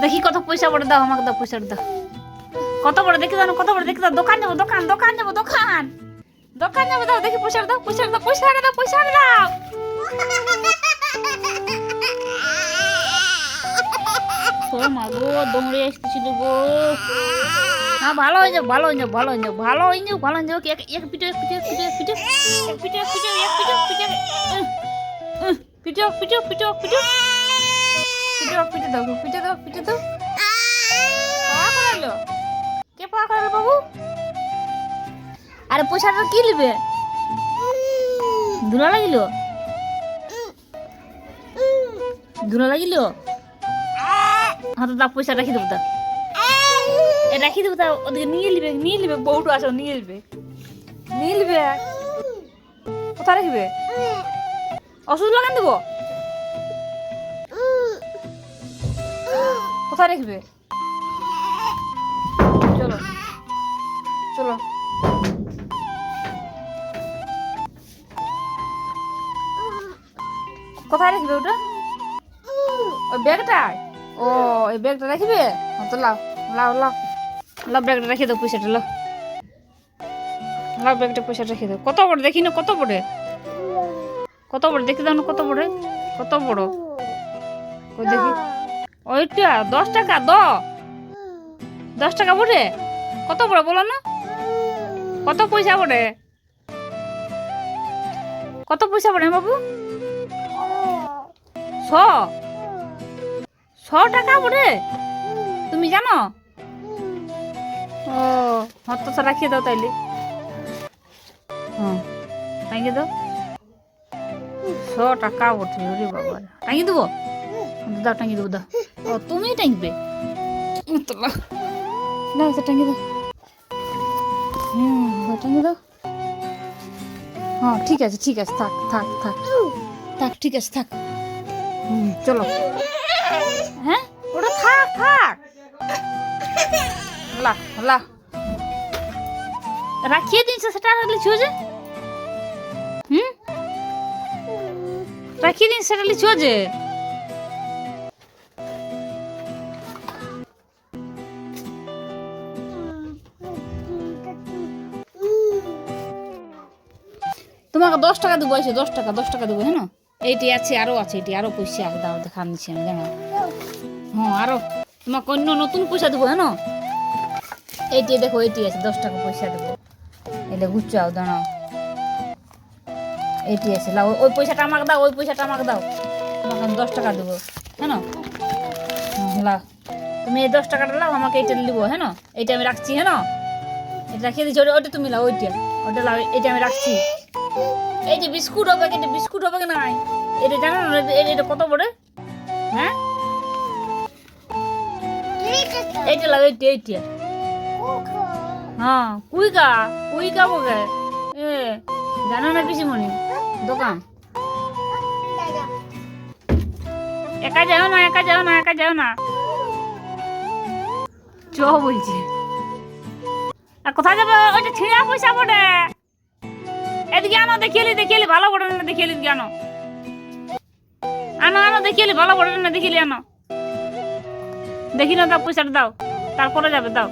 দেখি কত পয়সা পড়ে, দাও আমাকে, দাও পয়সাটা দাও। কত বড় দেখি দাও, কত বড় দেখি দাও। দোকান যাবো, দোকান দোকান যাবো, দোকান দোকান যাবো। দাও দেখি পয়সাটা দাও, পয়সাটা দাও, পয়সাটা দাও, পয়সাটা দাও। ও মা গো, দৌড়ে এসেছিল গো। না ভালো হয়ে যাও, ভালো হয়ে যাও, ভালো হয়ে যাও, ভালো হয়ে যাও, ভালো হয়ে যাও। এক পিঠে, এক পিঠে, এক পিঠে, এক পিঠে, এক পিঠে, এক পিঠে, এক পিঠে, পিঠে, পিঠে, পিঠে, পিঠে, পিঠে, পিঠে, পিঠে দাও, পিঠে দাও, পিঠে দাও। পাওয়া করালো কে? পাওয়া করালো বাবু? আরে পয়সাটা কি নেবে? ধুলা লাগিল, ধুলা লাগিল। হাতে দাও, পয়সা রাখি দেবো, দাও রাখি দেবো। তা ওদিকে নিয়ে নিবে, নিয়ে নিবে। বউটা আসো, নিয়ে নিবে, নিয়ে নিবে। কোথায় রাখবে? ওষুধ লাগান দেবো। কোথায় রাখবে? চলো চলো। কোথায় রাখবে ওটা? ওই ব্যাগটায়? ও এই ব্যাগটা রাখবে? তো লাও লাও লাও লাও, ব্যাগটা রেখে দাও, পয়সাটা লাও, লাও ব্যাগটা, পয়সাটা রেখে দাও। কত বড় দেখি না, কত বড়, কত বড় দেখি দাও না, কত বড়, কত বড়। ওই দেখি, ওইটা 10 টাকা। 10 টাকা বটে? কত বড় বলো না, কত পয়সা বটে? কত পয়সা বটে বাবু? 100 টাকা বটে? তুমি জানো? ও হাত তো রাখিয়ে দাও তাইলে। হ্যাঁ টাঙিয়ে দাও। 100 টাকা বটে? ওরে বাবা, টাঙিয়ে দেবো, দাও টাঙিয়ে দেবো, দাও। ও তুমি টাঙবে? না টাঙিয়ে দাও। টাঙিয়ে দাও। হ্যাঁ ঠিক আছে, ঠিক আছে, থাক থাক থাক থাক, ঠিক আছে থাক। চলো। হ্যাঁ ওটা থাক থাক, লা লা রাখিয়ে দিনছে, সেটা লিখছো যে। রাখিয়ে দিন, সেটা লিখছো যে। তোমাকে 10 টাকা দেবো, আছে 10 টাকা, 10 টাকা দেবো। হ্যাঁ এইটি আছে, আরো আছে, এটি আরো পয়সা আছে, দাও দেখা নিচ্ছি আমি, জানো। হ্যাঁ আরো তোমাকে অন্য নতুন পয়সা দেবো। হ্যাঁ এইটি দেখো, এইটি আছে, 10 টাকা পয়সা দেবো। এটা গুচ্ছাও, দাঁড়াও, এইটি আছে, লাও। ওই পয়সাটা আমাকে দাও, ওই পয়সাটা আমাকে দাও, তোমাকে আমি 10 টাকা দেবো। হ্যাঁ লাও, তুমি এই 10 টাকাটা লাও, আমাকে এইটা নিবো। হ্যাঁ এইটা আমি রাখছি। হ্যাঁ এটা রাখিয়ে দিচ্ছি, ওইটা তুমি লাও, ওইটা ওইটা লাও, এইটা আমি রাখছি। এই যে বিস্কুট হবে, এটা বিস্কুট হবে কি নাই? এটা জানো না? এটা কত বড়? হ্যাঁ এইটা লাও, এইটা এইটা। হ্যাঁ কুইকা, কুইকা বকে। জানো না পিসিমণি? দোকান একা যাও না, একা যাও না, একা যাও না, চ বলছি। আর কোথায় যাবে? ওইটা ছিঁড়া পয়সা বটে। এদিকে আনো, দেখিয়ে দেখিয়ে ভালো বটে না, দেখিয়ে দিকে আনো, আনো আনো, দেখিয়ে ভালো বটে না, দেখিয়ে আনো। দেখি না, দাও পয়সাটা দাও, তারপরে যাবে, দাও।